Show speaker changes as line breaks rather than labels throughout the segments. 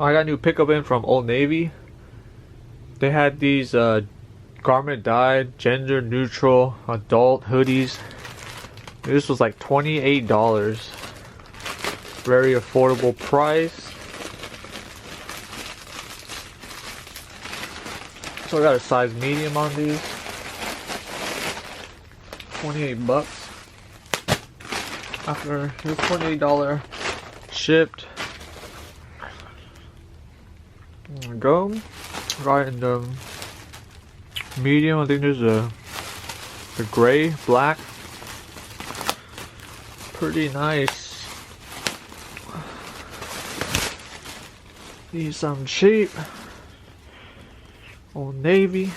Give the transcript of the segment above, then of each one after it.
I got a new pickup in from Old Navy. They had these garment dyed, gender neutral, adult hoodies. This was like $28. Very affordable price. So I got a size medium on these. 28 bucks. After it was $28 shipped. There we go. Right in the medium. I think there's a gray, black. Pretty nice. These some cheap. Old Navy.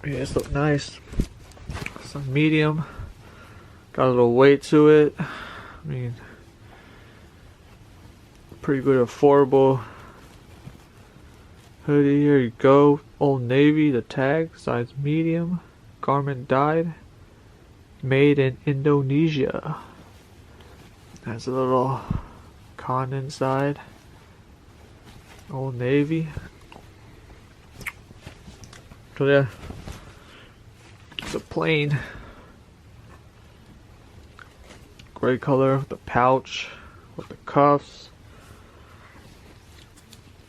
Yeah, this look nice. Some medium. Got a little weight to it. I mean, pretty good, affordable hoodie. Here you go. Old Navy. The tag, size medium. Garment dyed. Made in Indonesia. Has a little con inside. Old Navy. So yeah, it's a plain gray color with the pouch, with the cuffs.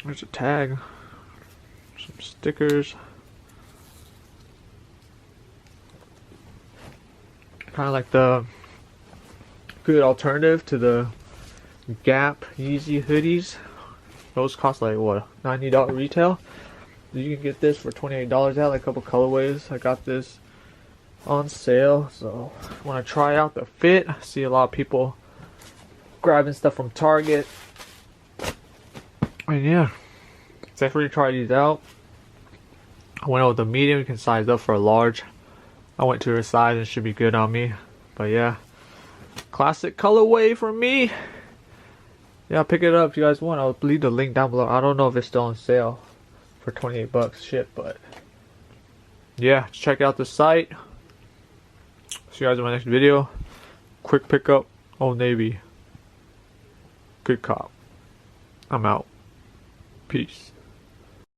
There's a tag, some stickers. Kind of like the good alternative to the Gap Yeezy hoodies. Those cost like what, $90 retail. You can get this for $28. They had like a couple colorways. I got this on sale, so when I try out the fit, I see a lot of people grabbing stuff from Target. And yeah, definitely try these out. I went out with a medium. You can size up for a large. I went to a size and it should be good on me. But yeah, classic colorway for me. Yeah, pick it up if you guys want. I'll leave the link down below. I don't know if it's still on sale for 28 bucks shit, but yeah, check out the site. See you guys in my next video. Quick pickup, Old Navy. Good cop. I'm out. Peace.